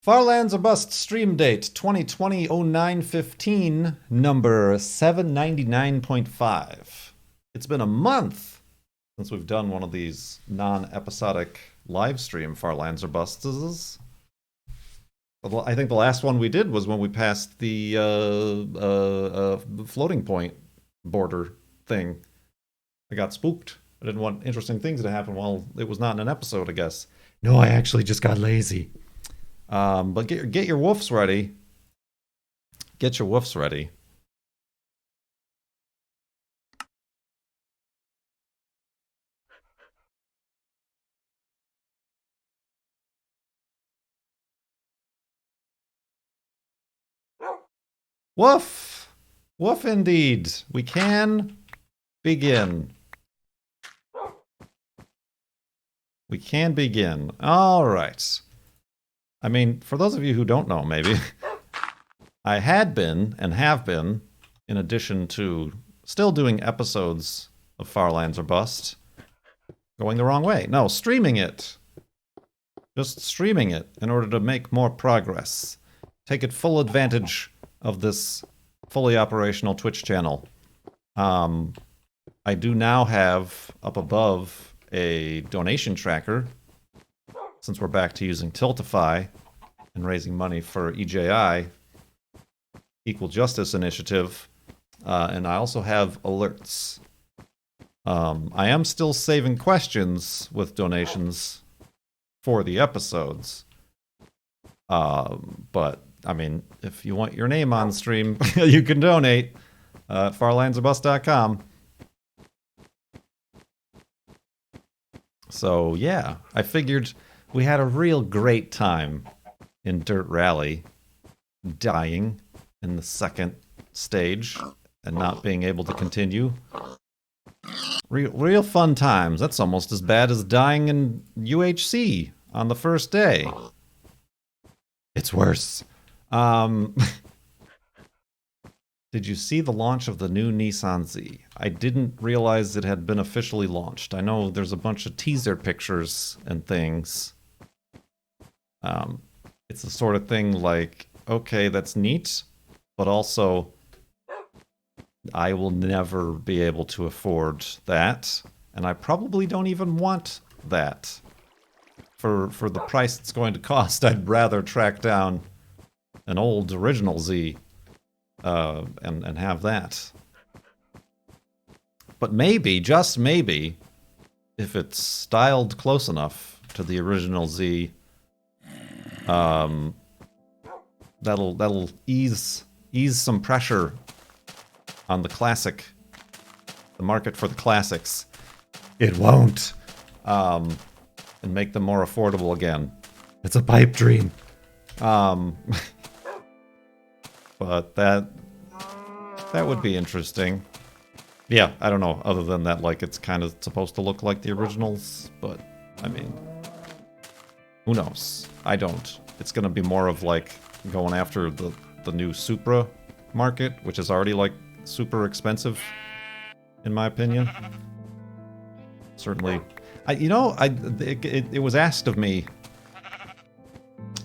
Far Lands or Bust stream date 2020-09-15, number 799.5. It's been a month since we've done one of these non-episodic live stream Far Lands or Busts. I think the last one we did was when we passed the floating point border thing. I got spooked. I didn't want interesting things to happen while it was not in an episode, I guess. No, I actually just got lazy. But get your woofs ready. Get your woofs ready. Woof! Woof indeed. We can begin. We can begin. All right. I mean, for those of you who don't know, maybe, I had been and have been, in addition to still doing episodes of Far Lands or Bust, going the wrong way. No, streaming it. Just streaming it in order to make more progress. Take it full advantage of this fully operational Twitch channel. I do now have up above a donation tracker, since we're back to using Tiltify and raising money for EJI, Equal Justice Initiative, and I also have alerts. I am still saving questions with donations for the episodes, but I mean, if you want your name on stream, you can donate at farlandsorbust.com. So yeah, I figured we had a real great time in Dirt Rally, dying in the second stage and not being able to continue. Real fun times. That's almost as bad as dying in UHC on the first day. It's worse. Did you see the launch of the new Nissan Z? I didn't realize it had been officially launched. I know there's a bunch of teaser pictures and things. It's the sort of thing like, okay, that's neat, but also I will never be able to afford that, and I probably don't even want that. For the price it's going to cost, I'd rather track down an old original Z and have that. But maybe, just maybe, if it's styled close enough to the original Z, that'll ease some pressure on the classic, the market for the classics. It won't, and make them more affordable again. It's a pipe dream. But that would be interesting. Yeah, I don't know, other than that, like, it's kind of supposed to look like the originals, but, I mean, who knows? I don't. It's gonna be more of, like, going after the new Supra market, which is already, like, super expensive, in my opinion. Certainly. It was asked of me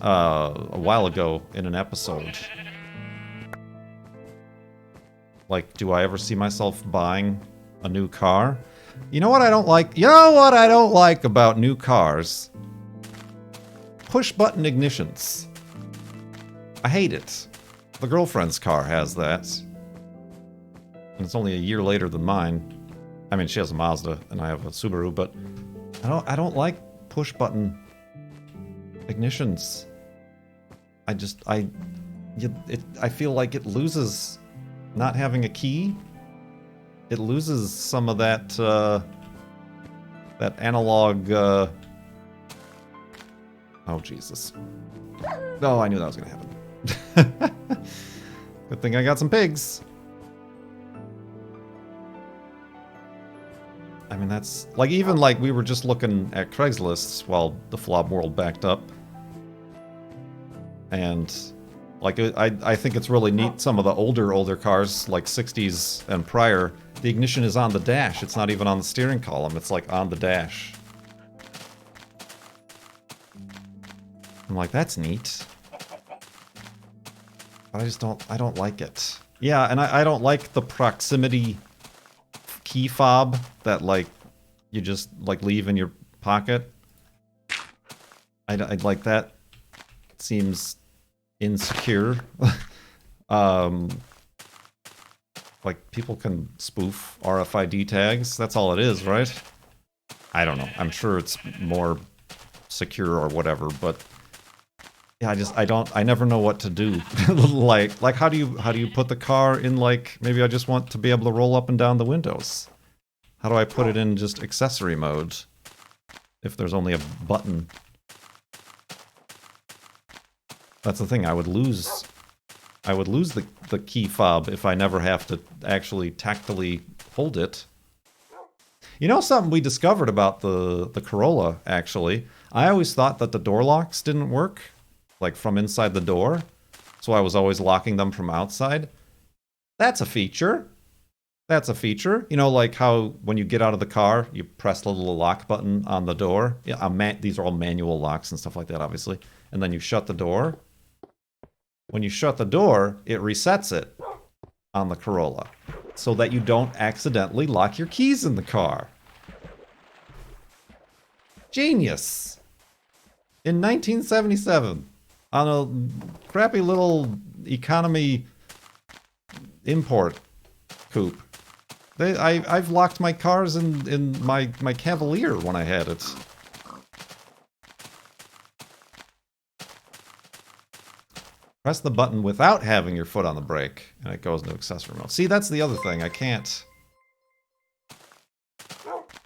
a while ago in an episode. Like, do I ever see myself buying a new car? You know what I don't like? You know what I don't like about new cars? Push-button ignitions. I hate it. The girlfriend's car has that. And it's only a year later than mine. I mean, she has a Mazda, and I have a Subaru, but I don't like push-button ignitions. I feel like it loses... Not having a key, it loses some of that that analog. Oh Jesus! Oh, I knew that was gonna happen. Good thing I got some pigs. I mean, that's like even like we were just looking at Craigslist while the Flob World backed up, and. Like, I think it's really neat, some of the older cars, like 60s and prior, the ignition is on the dash. It's not even on the steering column. It's, like, on the dash. I'm like, that's neat. But I don't like it. Yeah, and I don't like the proximity key fob that, like, you just, like, leave in your pocket. I'd like that. It seems insecure. Like, people can spoof RFID tags. That's all it is, right? I don't know. I'm sure it's more secure or whatever, but yeah, I never know what to do. like how do you put the car in, like, maybe I just want to be able to roll up and down the windows. How do I put it in just accessory mode if there's only a button? That's the thing, I would lose the key fob if I never have to actually tactily hold it. You know something we discovered about the Corolla, actually? I always thought that the door locks didn't work, like from inside the door, so I was always locking them from outside. That's a feature. That's a feature. You know, like how when you get out of the car, you press the little lock button on the door. Yeah, these are all manual locks and stuff like that, obviously. And then you shut the door. When you shut the door, it resets it on the Corolla so that you don't accidentally lock your keys in the car. Genius! In 1977, on a crappy little economy import coupe. I've locked my cars in my Cavalier when I had it. Press the button without having your foot on the brake, and it goes into accessory mode. See, that's the other thing. I can't...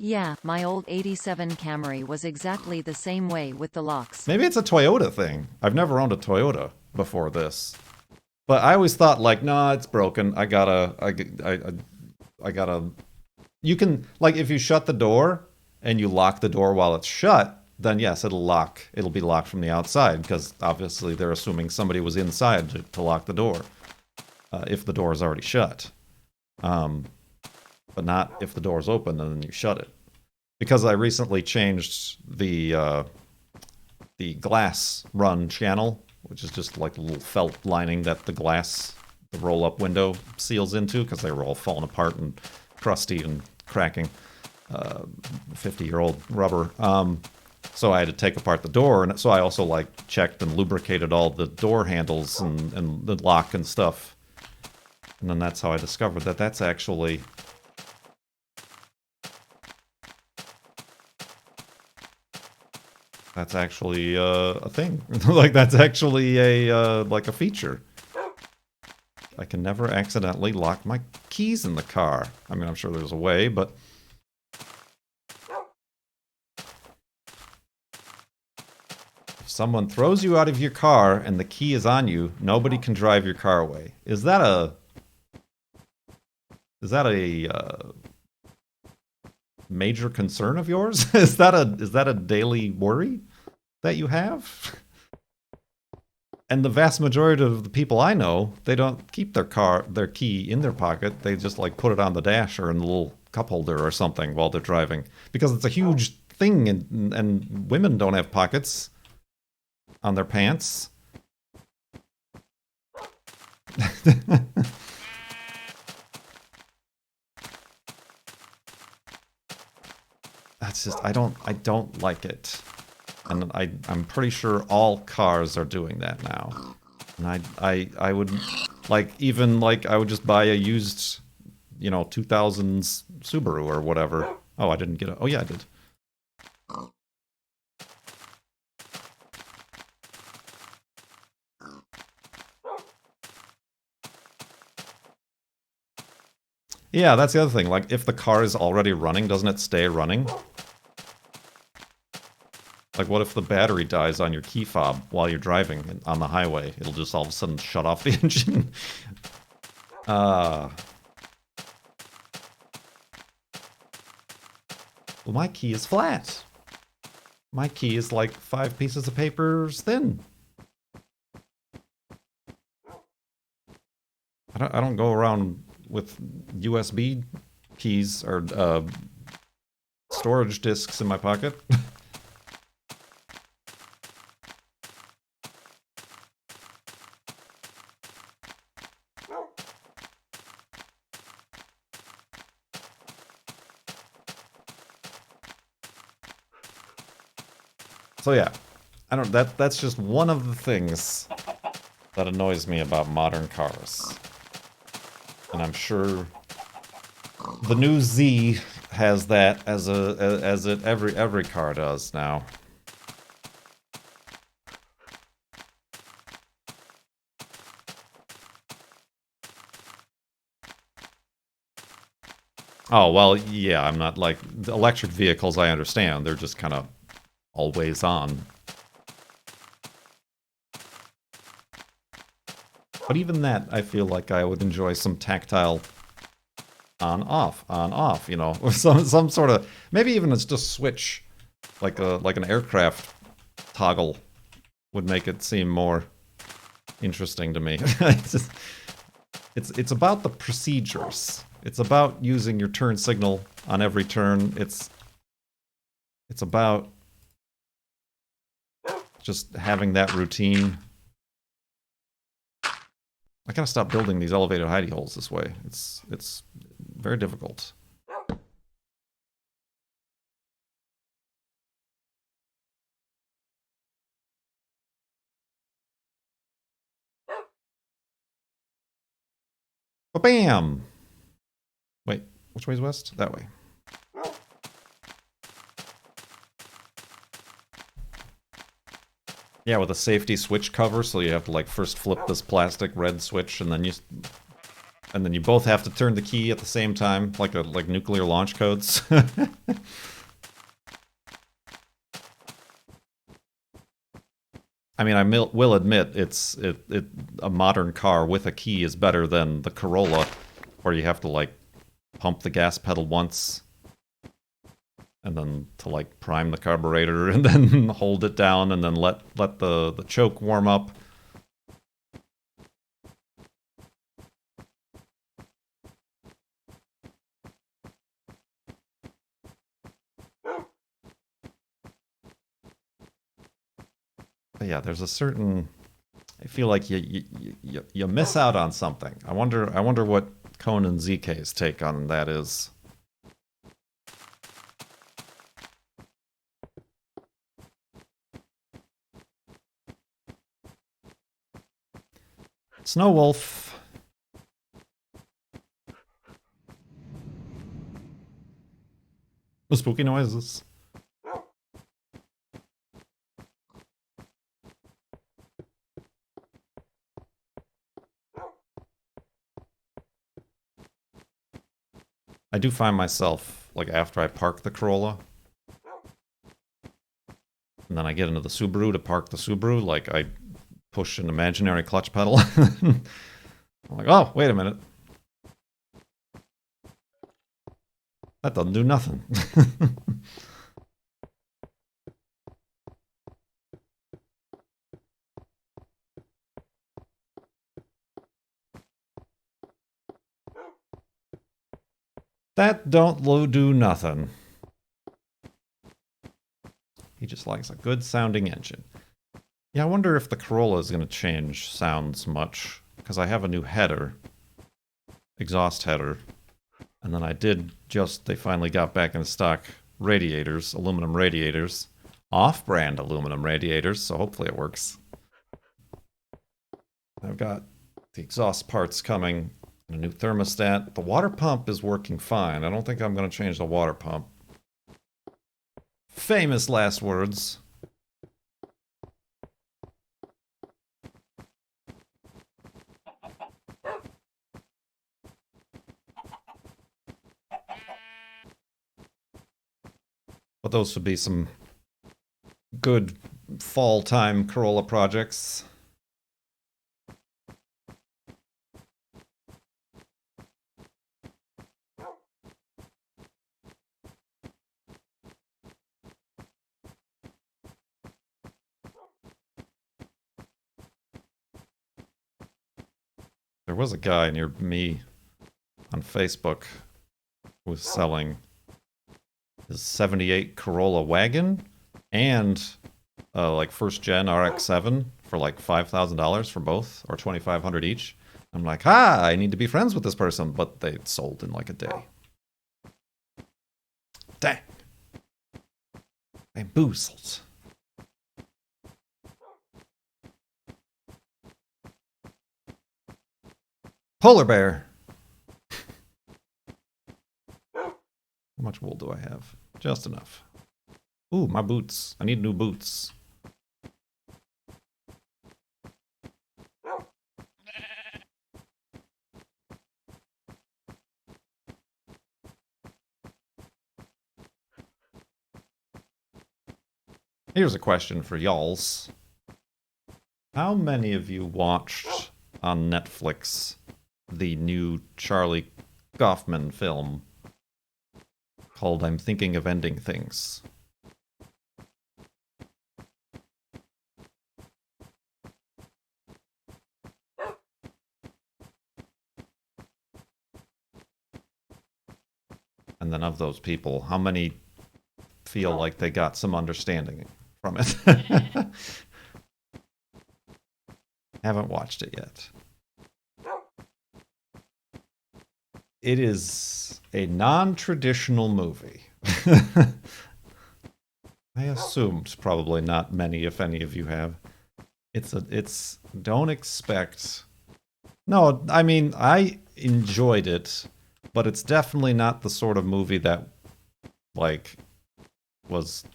Yeah, my old 87 Camry was exactly the same way with the locks. Maybe it's a Toyota thing. I've never owned a Toyota before this. But I always thought, like, nah, it's broken. I gotta... You can... Like, if you shut the door, and you lock the door while it's shut, then yes, it'll lock. It'll be locked from the outside, because obviously they're assuming somebody was inside to lock the door. If the door is already shut. But not if the door is open and then you shut it. Because I recently changed the glass run channel, which is just like a little felt lining that the roll-up window seals into, because they were all falling apart and crusty and cracking. 50-year-old rubber. So I had to take apart the door, and so I also, like, checked and lubricated all the door handles and the lock and stuff. And then that's how I discovered that that's actually... That's actually a thing. Like, that's actually like a feature. I can never accidentally lock my keys in the car. I mean, I'm sure there's a way, but... If someone throws you out of your car and the key is on you, nobody can drive your car away. Is that a... major concern of yours? Is that a daily worry that you have? And the vast majority of the people I know, they don't keep their key in their pocket. They just, like, put it on the dash or in the little cup holder or something while they're driving, because it's a huge thing, and women don't have pockets on their pants. That's just, I don't like it. And I'm pretty sure all cars are doing that now. And I would, like, even, like, I would just buy a used, you know, 2000s Subaru or whatever. Oh, I didn't get it. Oh, yeah, I did. Yeah, that's the other thing. Like, if the car is already running, doesn't it stay running? Like, what if the battery dies on your key fob while you're driving on the highway? It'll just all of a sudden shut off the engine. Well, my key is flat. My key is like 5 pieces of paper thin. I don't go around with USB keys or storage discs in my pocket. So yeah, I don't. That's just one of the things that annoys me about modern cars, and I'm sure the new Z has that as it every car does now. Oh, well, yeah, I'm not like the electric vehicles, I understand. They're just kind of always on. But even that, I feel like I would enjoy some tactile on off, you know, or some sort of, maybe even it's just switch like an aircraft toggle would make it seem more interesting to me. It's about the procedures. It's about using your turn signal on every turn. It's about just having that routine. I gotta stop building these elevated hidey holes this way. It's very difficult. Ba-bam! Wait, which way's west? That way. Yeah, with a safety switch cover, so you have to like first flip this plastic red switch, and then you both have to turn the key at the same time, like nuclear launch codes. I mean, will admit a modern car with a key is better than the Corolla, where you have to like pump the gas pedal once, and then to like prime the carburetor, and then hold it down, and then let the choke warm up. But yeah, there's a certain. I feel like you miss out on something. I wonder what Conan ZK's take on that is. Snow Wolf. The spooky noises. I do find myself, like, after I park the Corolla, and then I get into the Subaru to park the Subaru, like, I push an imaginary clutch pedal. I'm like, oh, wait a minute. That doesn't do nothing. That don't do nothing. He just likes a good sounding engine. Yeah, I wonder if the Corolla is going to change sounds much, because I have a new header, exhaust header, and then they finally got back in stock radiators, aluminum radiators, off-brand aluminum radiators, so hopefully it works. I've got the exhaust parts coming, and a new thermostat. The water pump is working fine. I don't think I'm going to change the water pump. Famous last words. But those would be some good fall time Corolla projects. There was a guy near me on Facebook who was selling his 78 Corolla wagon and like first gen RX-7 for like $5,000 for both, or $2,500 each. I'm like, I need to be friends with this person, but they sold in like a day. Dang. Bamboozled. Polar bear. How much wool do I have? Just enough. Ooh, my boots. I need new boots. Here's a question for y'alls. How many of you watched on Netflix the new Charlie Kaufman film called I'm Thinking of Ending Things? And then of those people, how many feel like they got some understanding from it? Haven't watched it yet. It is a non-traditional movie. I assumed probably not many, if any of you have. Don't expect. No, I mean, I enjoyed it, but it's definitely not the sort of movie that, like, was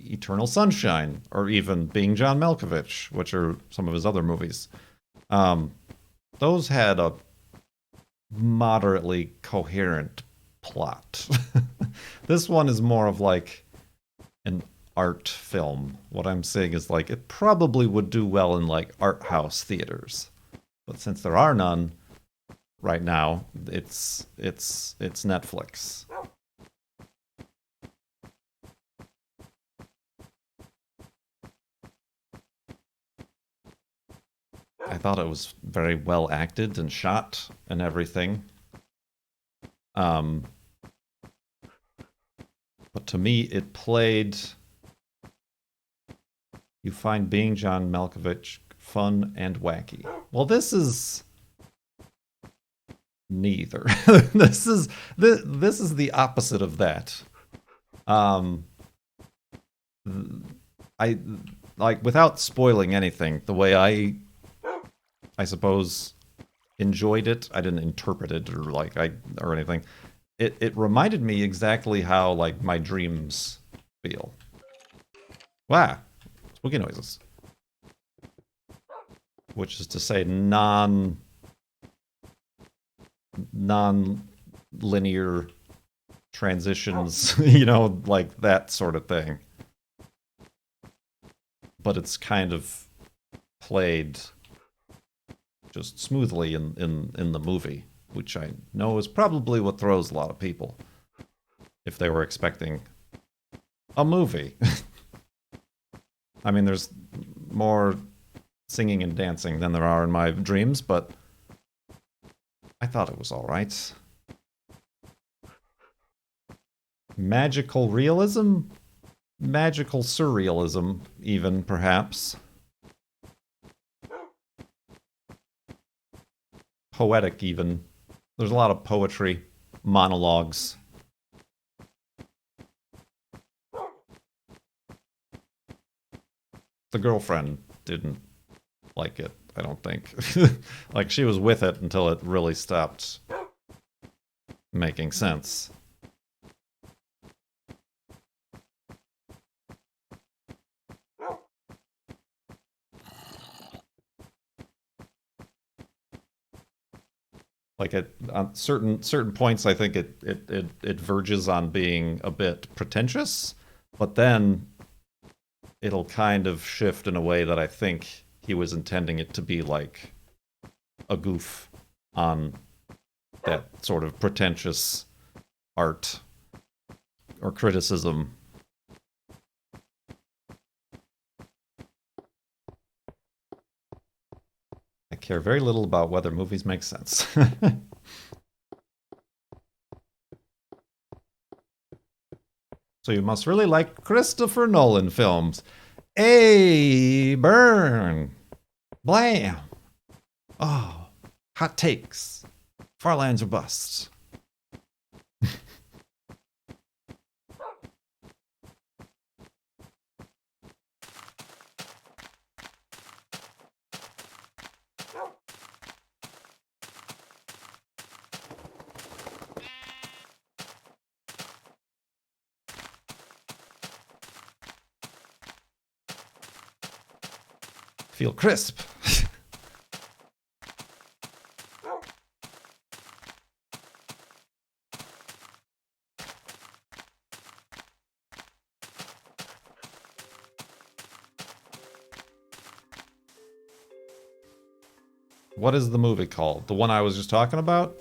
Eternal Sunshine or even Being John Malkovich, which are some of his other movies. Those had a moderately coherent plot. This one is more of like an art film. What I'm saying is like it probably would do well in like art house theaters. But since there are none right now, it's Netflix. I thought it was very well acted and shot and everything. But to me, it played. You find Being John Malkovich fun and wacky. Well, this is neither. this is the opposite of that. I like without spoiling anything. The way I suppose enjoyed it. I didn't interpret it or anything. It reminded me exactly how like my dreams feel. Wow, spooky noises. Which is to say non-linear transitions, like that sort of thing. But it's kind of played just smoothly in the movie, which I know is probably what throws a lot of people if they were expecting a movie. I mean, there's more singing and dancing than there are in my dreams, but I thought it was all right. Magical realism? Magical surrealism, even, perhaps. Poetic, even. There's a lot of poetry, monologues. The girlfriend didn't like it, I don't think. Like, she was with it until it really stopped making sense. Like on certain points, I think it verges on being a bit pretentious, but then it'll kind of shift in a way that I think he was intending it to be like a goof on that sort of pretentious art or criticism. I care very little about whether movies make sense. So you must really like Christopher Nolan films. Hey, burn. Blam. Oh, hot takes. Farlands or busts. Feel crisp. What is the movie called? The one I was just talking about?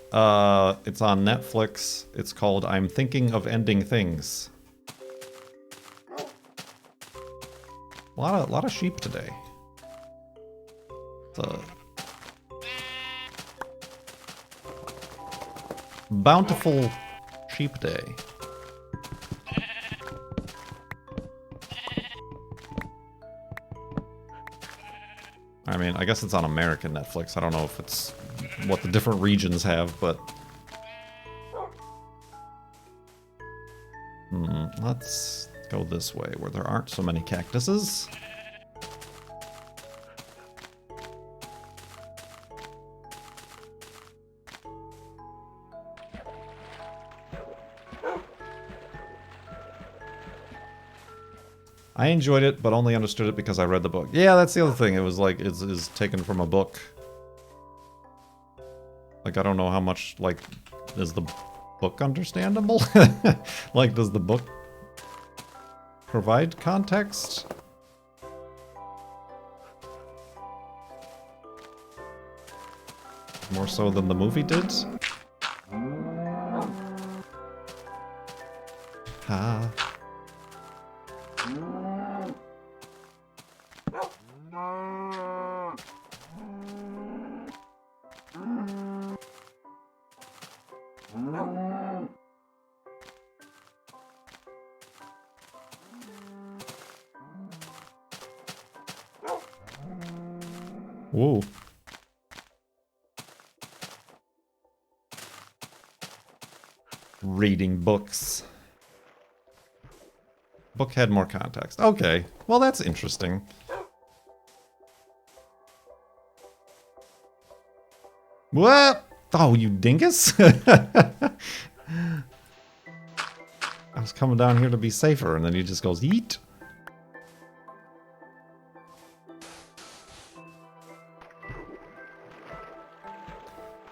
It's on Netflix. It's called I'm Thinking of Ending Things. A lot of sheep today. It's a bountiful sheep day. I mean, I guess it's on American Netflix. I don't know if it's what the different regions have, but... let's go this way, where there aren't so many cactuses. I enjoyed it, but only understood it because I read the book. Yeah, that's the other thing. It was like, it's taken from a book. Like, I don't know how much, like, is the book understandable? Like, does the book provide context? More so than the movie did? Ah. Whoa. Reading books. Book had more context. Okay, well that's interesting. What? Oh, you dingus? I was coming down here to be safer, and then he just goes, eat.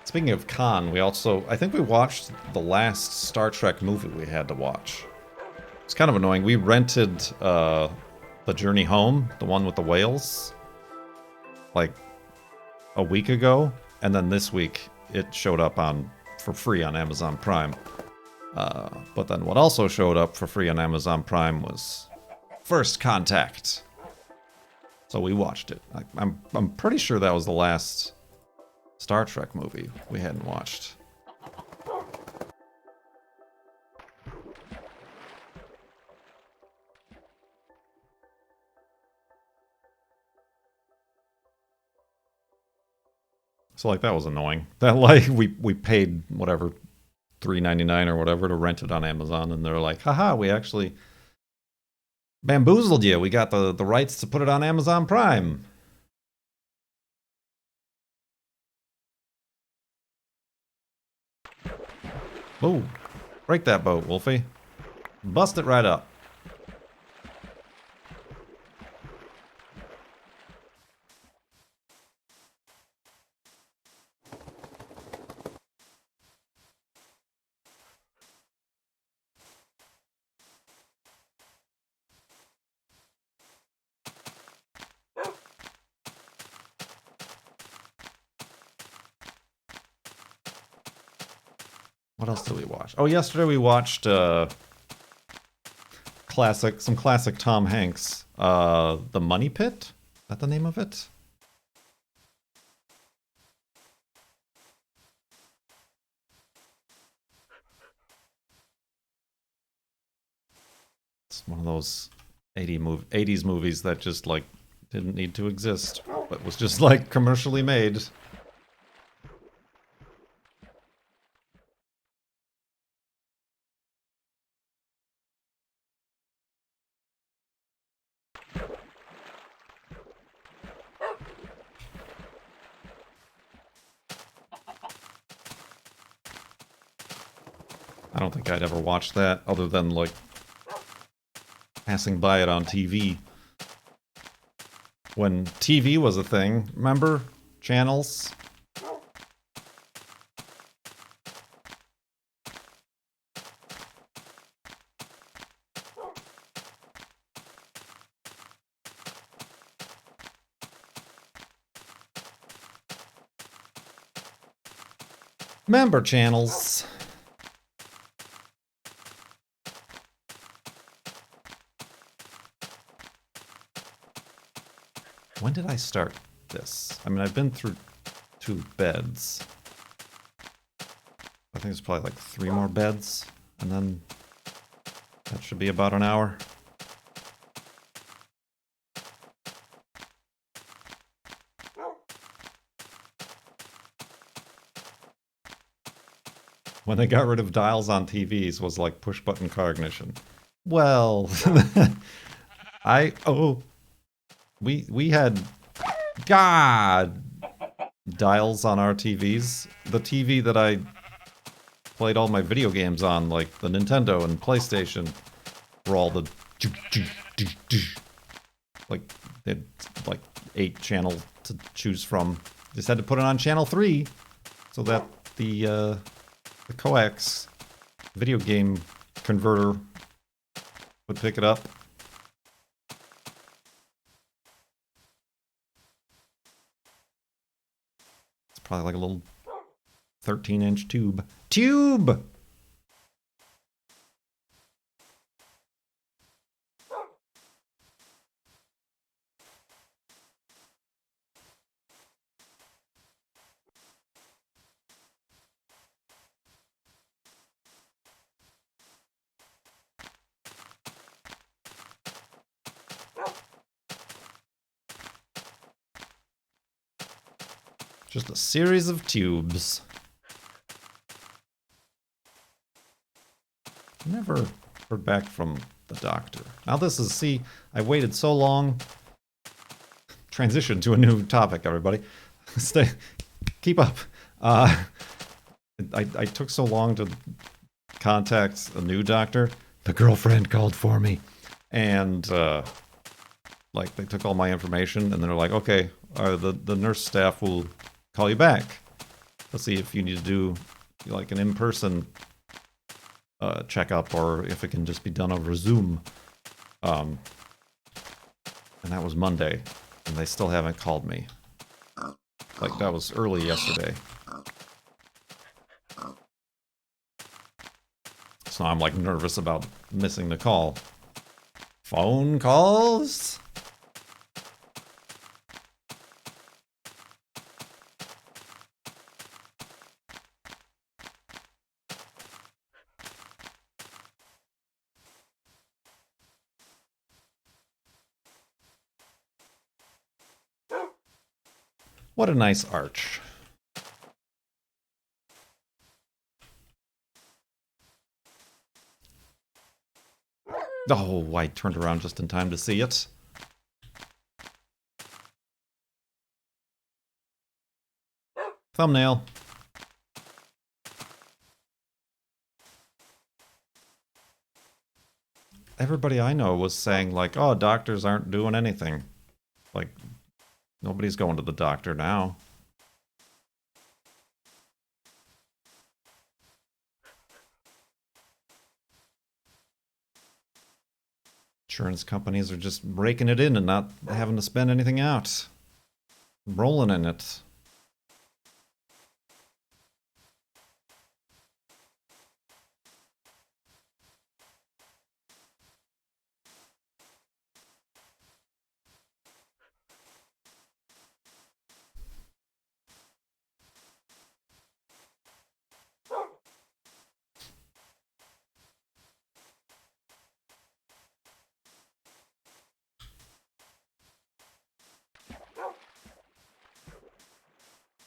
Speaking of Khan, we also... I think we watched the last Star Trek movie we had to watch. It's kind of annoying. We rented The Journey Home, the one with the whales, like a week ago, and then this week it showed up for free on Amazon Prime. But then what also showed up for free on Amazon Prime was First Contact. So we watched it. I'm pretty sure that was the last Star Trek movie we hadn't watched. So like that was annoying. That like we paid whatever $3.99 or whatever to rent it on Amazon, and they're like, haha, we actually bamboozled you. We got the rights to put it on Amazon Prime. Oh, break that boat, Wolfie. Bust it right up. What else did we watch? Oh, yesterday we watched some classic Tom Hanks. The Money Pit? Is that the name of it? It's one of those 80s movies that just like didn't need to exist, but was just like commercially made. I don't think I'd ever watched that other than like passing by it on TV. when TV was a thing. Remember? Channels? Member channels. When did I start this? I mean, I've been through 2 beds. I think there's probably like 3 more beds, and then that should be about an hour. When they got rid of dials on TVs was like push button car ignition. Well, we had God dials on our TVs. The TV that I played all my video games on, like the Nintendo and PlayStation, were all the like they had like 8 channels to choose from. Just had to put it on channel 3 so that the coax video game converter would pick it up. It's probably like a little 13-inch tube. Tube! Just a series of tubes. Never heard back from the doctor. Now this is, see, I waited so long. Transition to a new topic, everybody. Stay, keep up. I took so long to contact a new doctor. The girlfriend called for me. And, like, they took all my information, and they're like, okay, the nurse staff will call you back. Let's see if you need to do, like, an in-person checkup, or if it can just be done over Zoom. And that was Monday, and they still haven't called me. Like, that was early yesterday. So I'm, like, nervous about missing the call. Phone calls? What a nice arch. Oh, I turned around just in time to see it. Thumbnail. Everybody I know was saying, like, oh, doctors aren't doing anything. Like, nobody's going to the doctor now. Insurance companies are just raking it in and not having to spend anything out. Rolling in it.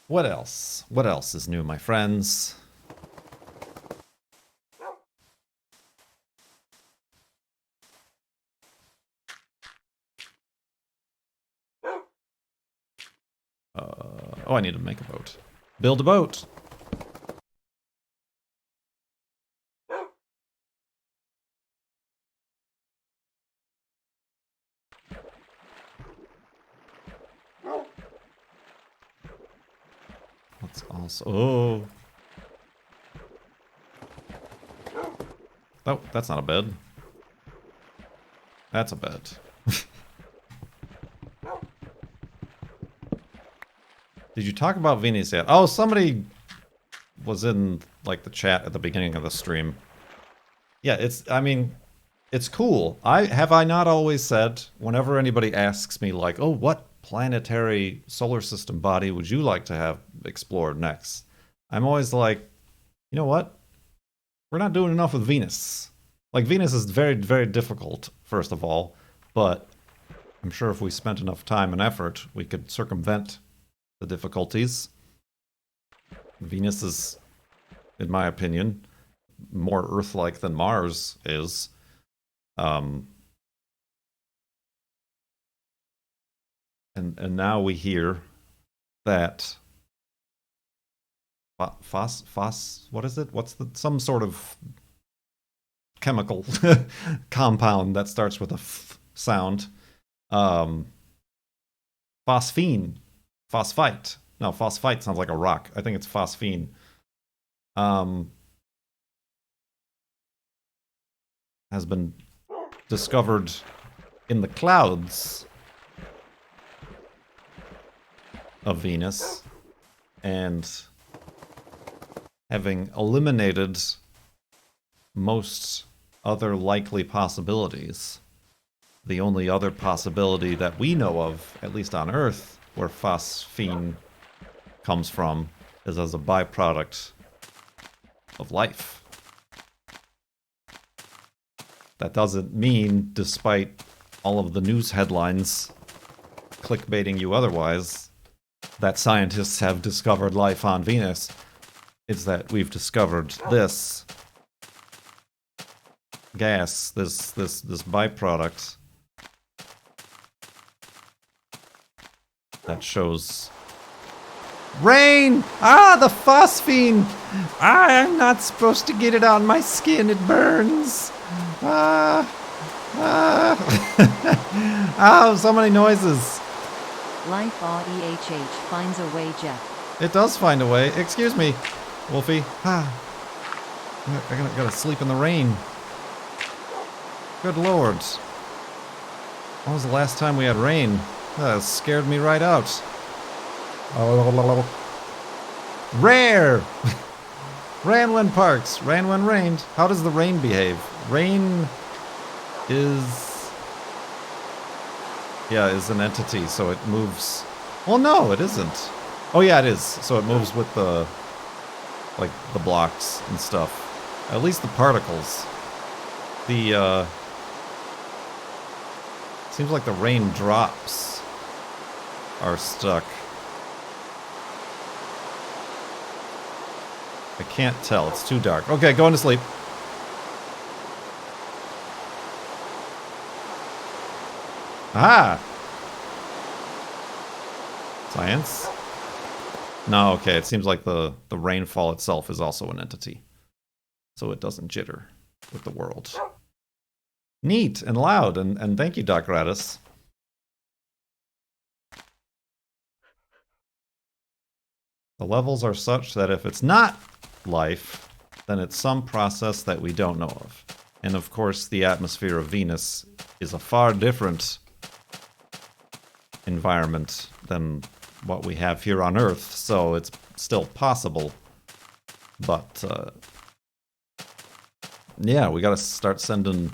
What else? What else is new, my friends? Oh, I need to make a boat. Build a boat! Also, oh. Oh, that's not a bed. That's a bed. Did you talk about Venus yet? Oh, somebody was in, like, the chat at the beginning of the stream. Yeah, I mean, it's cool. Have I not always said, whenever anybody asks me, like, oh, what planetary solar system body would you like to have explored next? I'm always like, you know what? We're not doing enough with Venus. Like, Venus is very, very difficult, first of all, but I'm sure if we spent enough time and effort, we could circumvent the difficulties. Venus is, in my opinion, more Earth-like than Mars is. And now we hear that what is it? What's some sort of chemical compound that starts with a f sound? Phosphine, phosphite. No, phosphite sounds like a rock. I think it's phosphine. Has been discovered in the clouds of Venus, and having eliminated most other likely possibilities, the only other possibility that we know of, at least on Earth, where phosphine comes from, is as a byproduct of life. That doesn't mean, despite all of the news headlines clickbaiting you otherwise, that scientists have discovered life on Venus. It's that we've discovered this gas, this byproduct that shows rain! Ah, the phosphine! I'm not supposed to get it on my skin, it burns! Oh, so many noises. Life EHH finds a way, Jeff. It does find a way. Excuse me, Wolfie. I gotta sleep in the rain. Good lord. When was the last time we had rain? That scared me right out. Rare! Ran when parks, ran when rained. How does the rain behave? Rain is an entity, so it moves. Well, no, it isn't. Oh yeah, it is. So it moves with the blocks and stuff. At least the particles. Seems like the raindrops are stuck. I can't tell. It's too dark. Okay, going to sleep. Ah! Science? No, okay. It seems like the rainfall itself is also an entity. So it doesn't jitter with the world. Neat and loud, and thank you, Doc Radis. The levels are such that if it's not life, then it's some process that we don't know of. And of course, the atmosphere of Venus is a far different environment than what we have here on Earth, so it's still possible. But, yeah, we gotta start sending,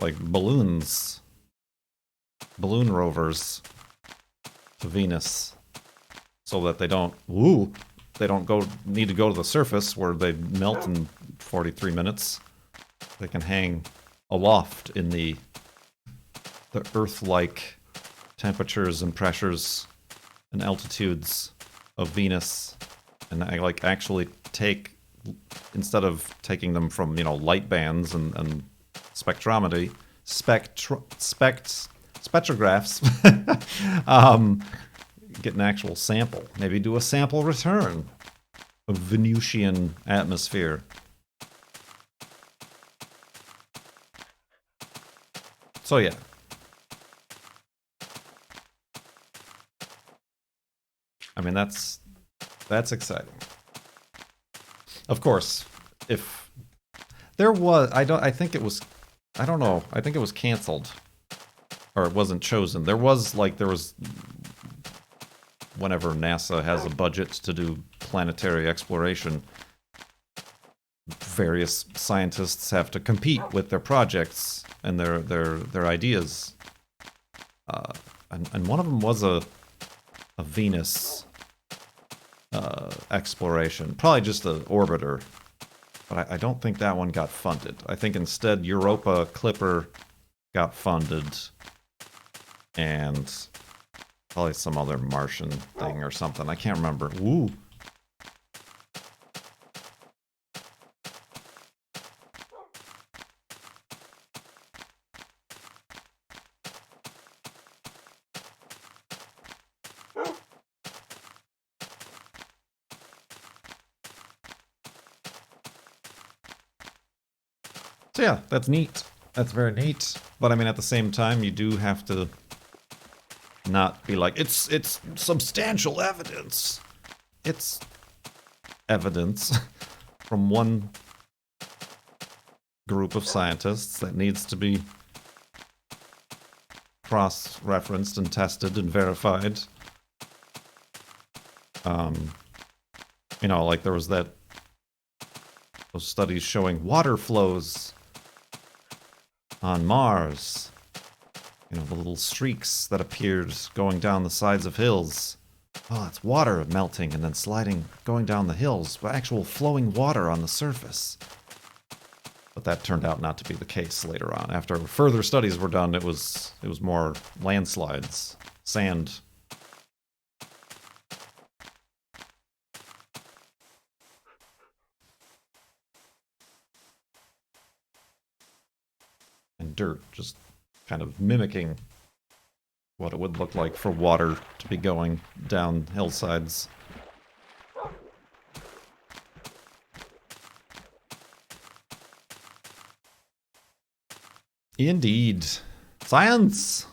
like, balloon rovers to Venus, so that they don't need to go to the surface where they melt in 43 minutes. They can hang aloft in the Earth-like temperatures and pressures and altitudes of Venus, and actually take, instead of taking them from light bands and spectrometry, spectrographs, get an actual sample. Maybe do a sample return of Venusian atmosphere. So yeah. I mean, that's That's exciting. Of course, if there was, I think it was, I don't know, I think it was canceled. Or it wasn't chosen. There was, whenever NASA has a budget to do planetary exploration, various scientists have to compete with their projects and their ideas. And one of them was a Venus exploration. Probably just an orbiter. But I don't think that one got funded. I think instead Europa Clipper got funded. And probably some other Martian thing or something. I can't remember. Ooh. So yeah, that's neat. That's very neat. But I mean, at the same time, you do have to not be like, it's substantial evidence. It's evidence from one group of scientists that needs to be cross-referenced and tested and verified. You know, like there was those studies showing water flows on Mars. You know, the little streaks that appeared going down the sides of hills. Oh, that's water melting and then sliding, going down the hills. Actual flowing water on the surface. But that turned out not to be the case later on. After further studies were done, it was more landslides, sand. And dirt, just kind of mimicking what it would look like for water to be going down hillsides. Indeed. Science!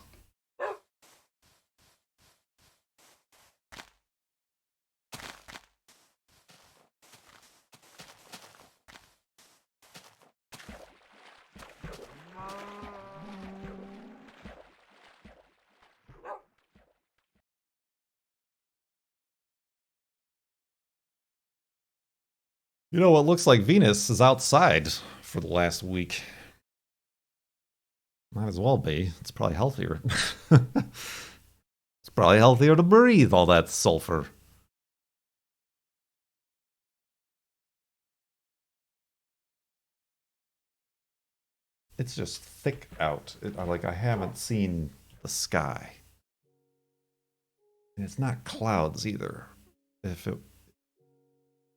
You know, what looks like Venus is outside for the last week. Might as well be. It's probably healthier. It's probably healthier to breathe all that sulfur. It's just thick out. I haven't seen the sky. And it's not clouds either.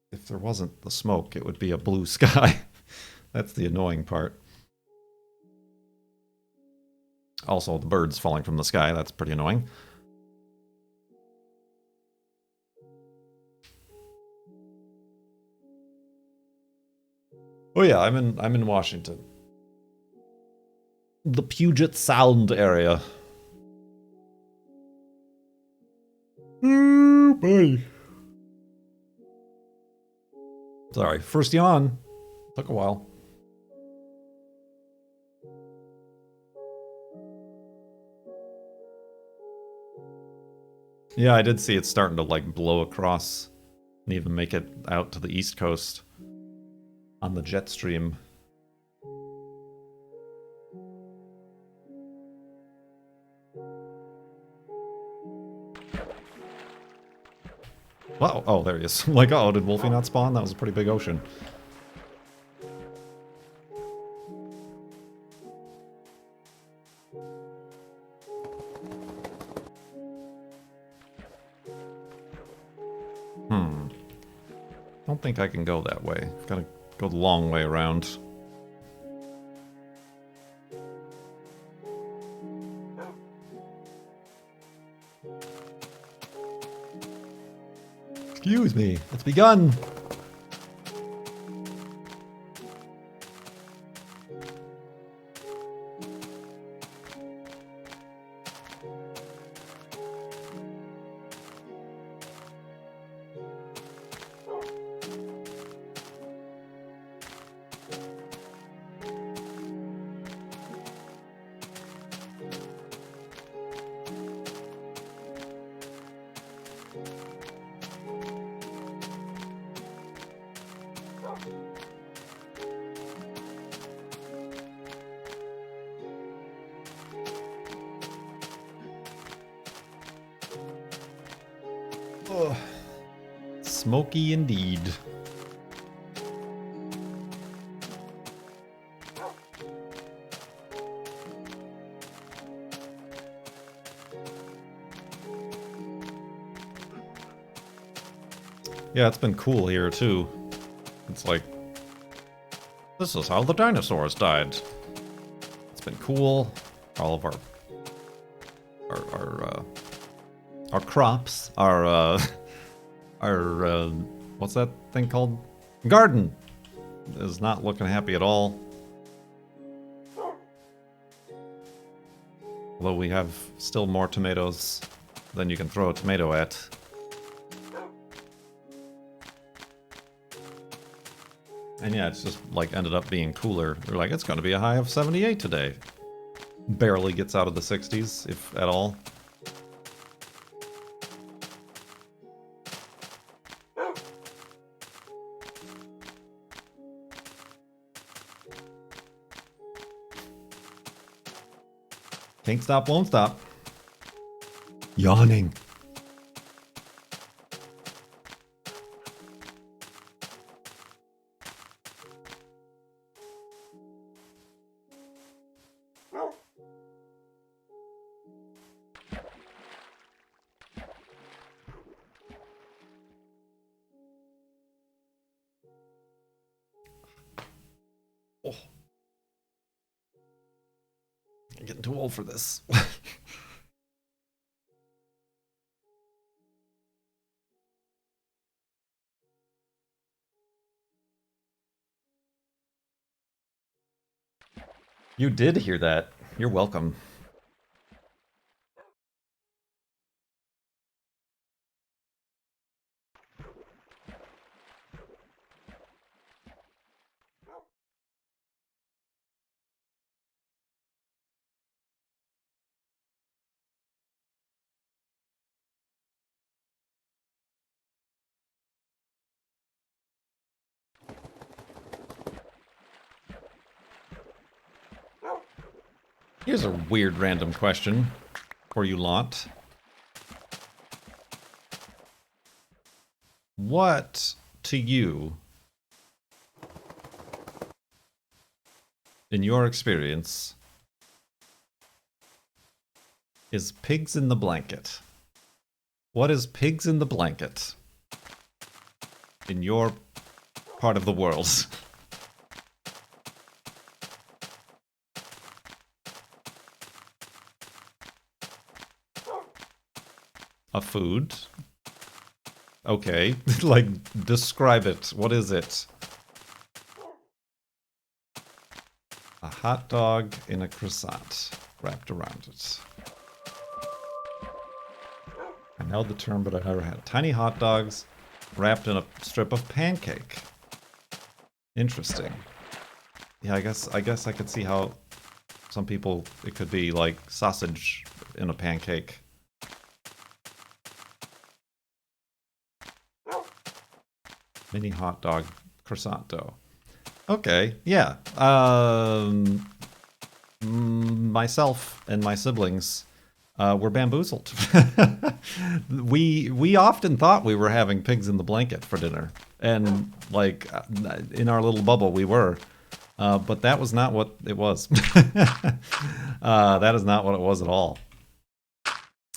If there wasn't the smoke, it would be a blue sky. That's the annoying part. Also, the birds falling from the sky, that's pretty annoying. Oh yeah, I'm in Washington. The Puget Sound area. Oh boy. Sorry, first yawn. Took a while. Yeah, I did see it starting to like blow across and even make it out to the East Coast on the jet stream. Wow, oh, there he is. Like, oh, did Wolfie not spawn? That was a pretty big ocean. Don't think I can go that way. Gotta go the long way around. Excuse me, it's begun! Ugh. Smoky indeed. Yeah, it's been cool here too. It's like, this is how the dinosaurs died. It's been cool. All of our crops, our what's that thing called? Garden is not looking happy at all. Although we have still more tomatoes than you can throw a tomato at. And yeah, it's just like ended up being cooler. They're like, it's going to be a high of 78 today. Barely gets out of the 60s, if at all. Can't stop, won't stop. Yawning. Oh. I'm getting too old for this. You did hear that. You're welcome. Here's a weird random question for you lot. What, to you, in your experience, is pigs in the blanket? What is pigs in the blanket in your part of the world? A food? Okay, like, describe it. What is it? A hot dog in a croissant wrapped around it. I know the term, but I've never had it. Tiny hot dogs wrapped in a strip of pancake. Interesting. Yeah, I guess I could see how some people, it could be like sausage in a pancake. Mini hot dog croissant dough. Okay, yeah. Myself and my siblings were bamboozled. We often thought we were having pigs in the blanket for dinner, and like in our little bubble, we were. But that was not what it was. That is not what it was at all.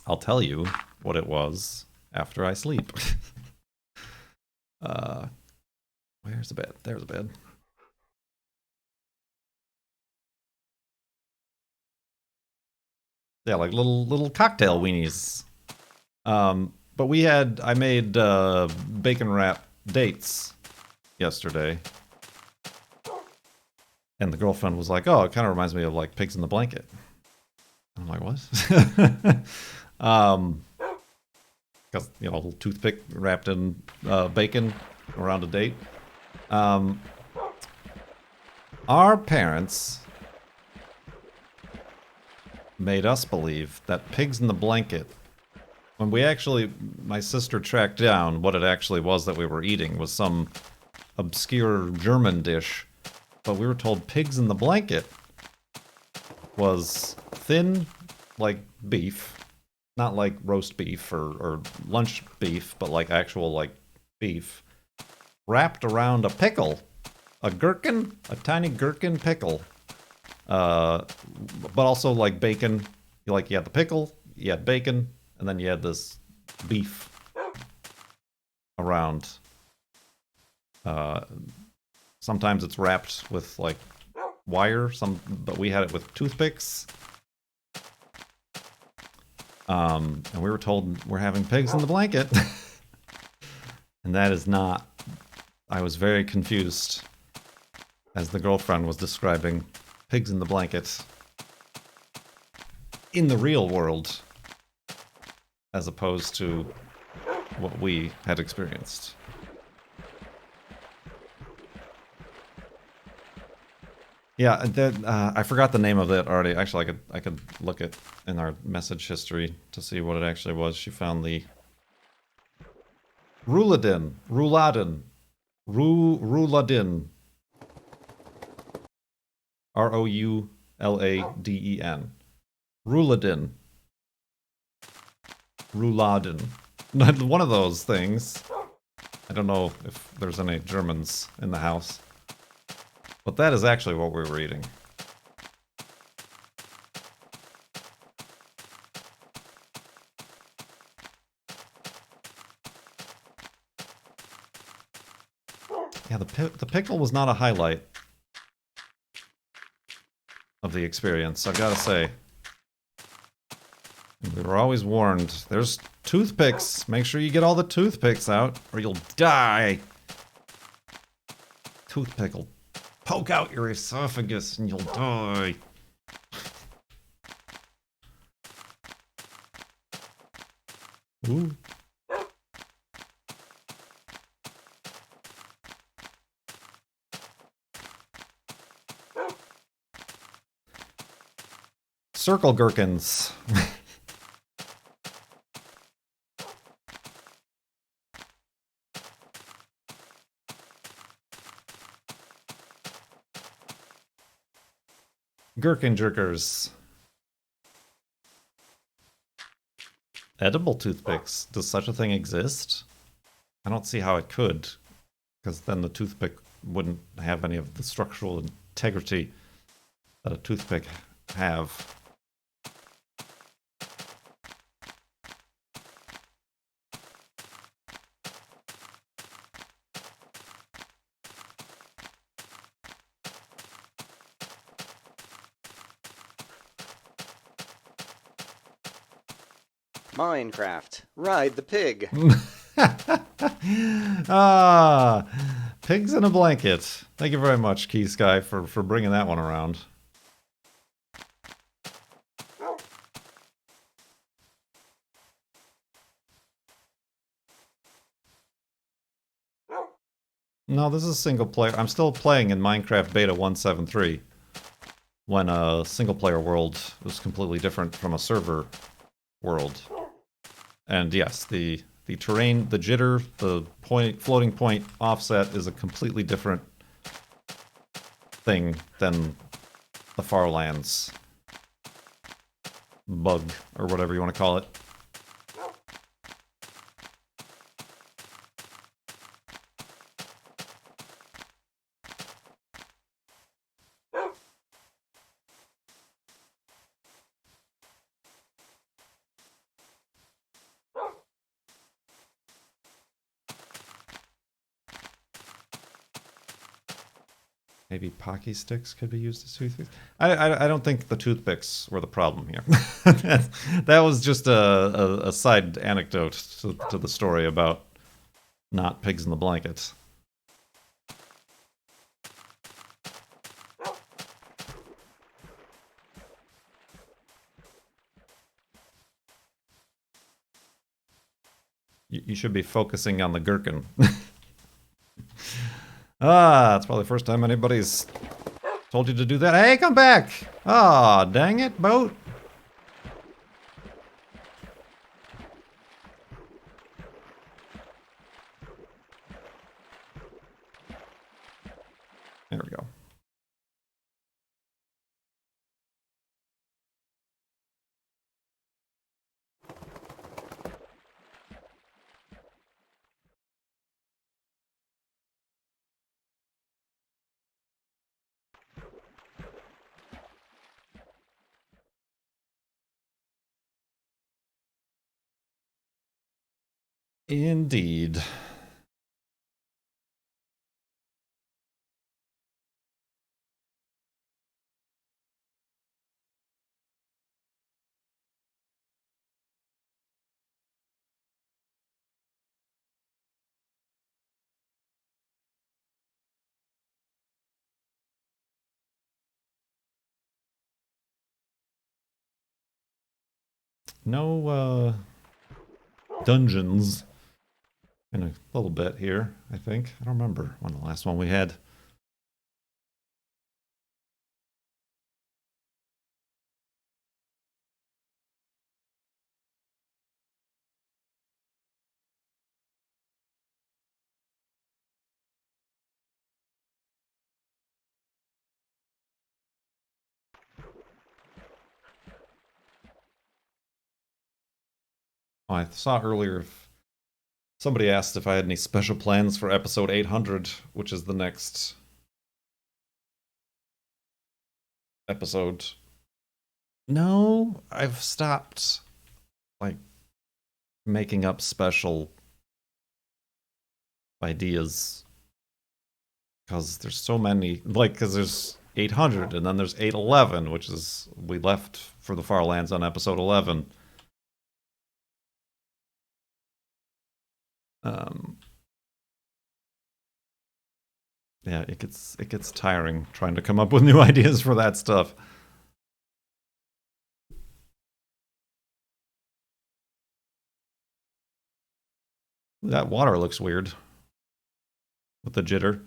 I'll tell you what it was after I sleep. Where's the bed? There's a bed. Yeah, like little cocktail weenies. But I made bacon wrap dates yesterday. And the girlfriend was like, oh, it kind of reminds me of like pigs in the blanket. I'm like, what? Because, you know, a little toothpick wrapped in bacon around a date. Our parents made us believe that pigs in the blanket, when my sister tracked down what it actually was that we were eating, was some obscure German dish, but we were told pigs in the blanket was thin, like beef, not like roast beef or lunch beef, but like actual like beef, wrapped around a pickle, a gherkin, a tiny gherkin pickle. But also like bacon. You had the pickle, you had bacon, and then you had this beef around. Sometimes it's wrapped with like wire, but we had it with toothpicks. And we were told we're having pigs in the blanket. And that is not. I was very confused as the girlfriend was describing pigs in the blanket in the real world as opposed to what we had experienced. Yeah, I forgot the name of it already. Actually, I could look it in our message history to see what it actually was. She found the Ruladin. Rouladin. Ruladin. Ruladin. One of those things. I don't know if there's any Germans in the house. But that is actually what we were eating. Yeah, the pickle was not a highlight of the experience, I've got to say. We were always warned, there's toothpicks. Make sure you get all the toothpicks out, or you'll die. Toothpick will poke out your esophagus and you'll die. Ooh. Circle gherkins. Gherkin jerkers. Edible toothpicks. Does such a thing exist? I don't see how it could, because then the toothpick wouldn't have any of the structural integrity that a toothpick have. Minecraft. Ride the pig. Ah, pigs in a blanket. Thank you very much, Key Sky, for bringing that one around. No, this is single player. I'm still playing in Minecraft Beta 1.7.3 when a single player world was completely different from a server world. And yes, the terrain, the jitter, the floating point offset is a completely different thing than the Farlands bug, or whatever you want to call it. Maybe Pocky sticks could be used as toothpicks. I don't think the toothpicks were the problem here. That was just a side anecdote to the story about not pigs in the blanket. You should be focusing on the gherkin. It's probably the first time anybody's told you to do that. Hey, come back! Ah, dang it, boat. There we go. Indeed. No dungeons in a little bit here, I think. I don't remember when the last one we had. Oh, I saw earlier if somebody asked if I had any special plans for episode 800, which is the next episode. No, I've stopped like making up special ideas because there's so many, like, because there's 800 and then there's 811, which is we left for the far lands on episode 11. Yeah, it gets tiring trying to come up with new ideas for that stuff. That water looks weird with the jitter.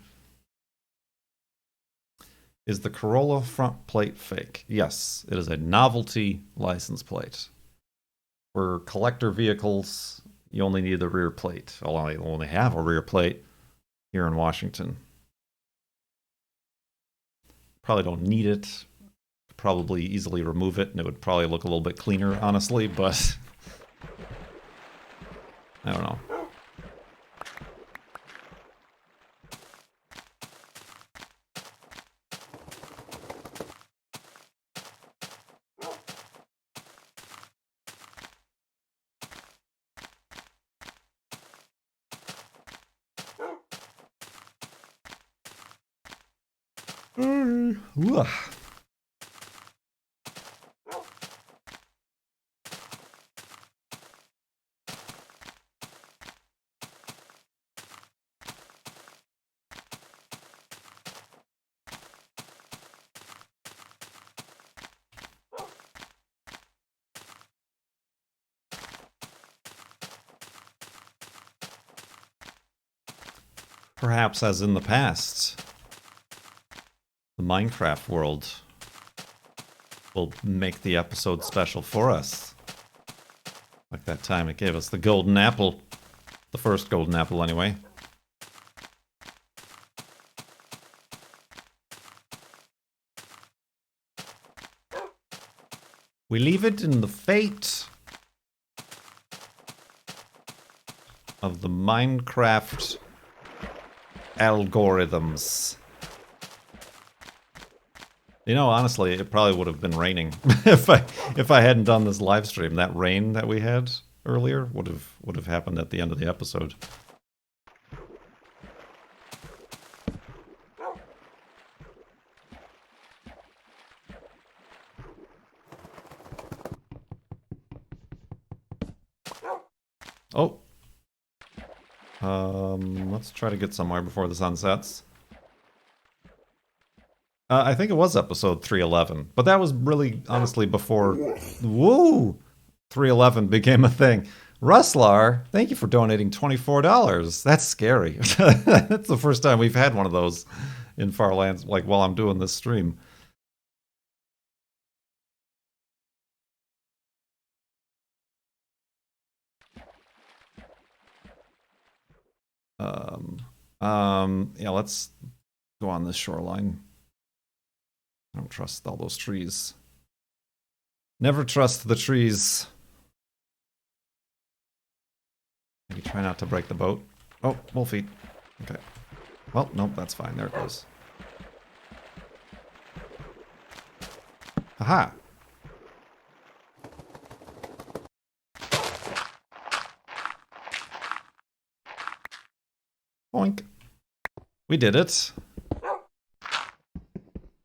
Is the Corolla front plate fake? Yes, it is a novelty license plate. For collector vehicles, you only need the rear plate. Although I only have a rear plate here in Washington. Probably don't need it. Probably easily remove it, and it would probably look a little bit cleaner, honestly, but I don't know. Ugh. Perhaps as in the past, the Minecraft world will make the episode special for us. Like that time it gave us the golden apple. The first golden apple, anyway. We leave it in the fate of the Minecraft algorithms. You know, honestly, it probably would have been raining if I hadn't done this live stream. That rain that we had earlier would have happened at the end of the episode. Oh. Let's try to get somewhere before the sun sets. I think it was episode 311, but that was really, honestly, before... Woo! 311 became a thing. Ruslar, thank you for donating $24. That's scary. That's the first time we've had one of those in Farlands, like, while I'm doing this stream. Yeah, let's go on this shoreline. I don't trust all those trees. Never trust the trees. Maybe try not to break the boat. Oh, wolfie. Okay. Well, nope, that's fine. There it goes. Aha! Boink. We did it.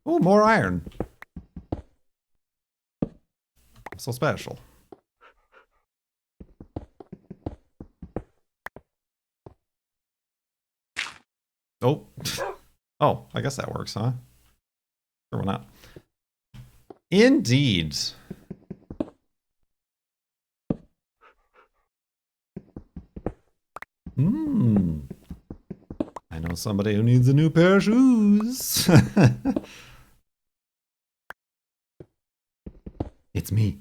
Oh, more iron. So special. Oh. Oh, I guess that works, huh? Sure, why not? Indeed. I know somebody who needs a new pair of shoes. It's me.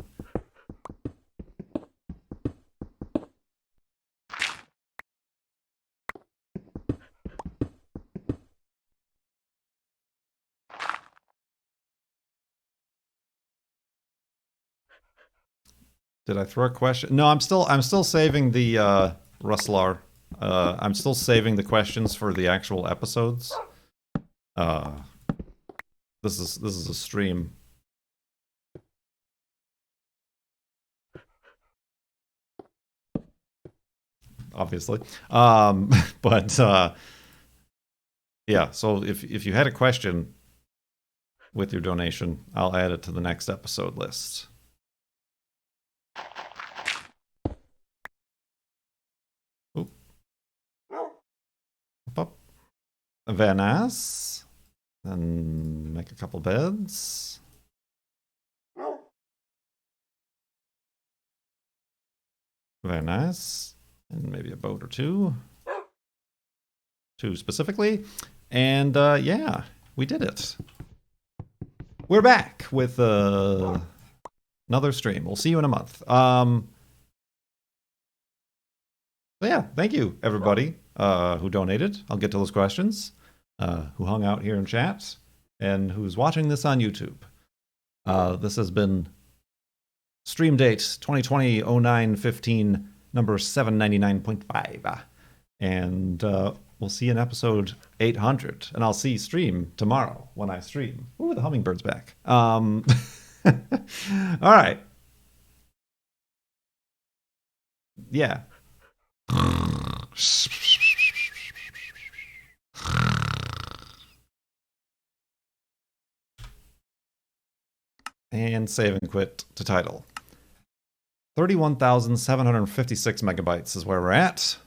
Did I throw a question? No, I'm still saving the Rustlar. I'm still saving the questions for the actual episodes. This is a stream. Obviously. But yeah, so if you had a question with your donation, I'll add it to the next episode list. Oop. Up. Very nice. Then make a couple beds. Very nice. And maybe a boat or two. Two specifically. And yeah, we did it. We're back with another stream. We'll see you in a month. Yeah, thank you, everybody who donated. I'll get to those questions. Who hung out here in chat, and who's watching this on YouTube. This has been stream date 2020-09-15, number 799.5. And we'll see you in episode 800. And I'll see stream tomorrow when I stream. Ooh, the hummingbird's back. All right. Yeah. And save and quit to title. 31,756 megabytes is where we're at.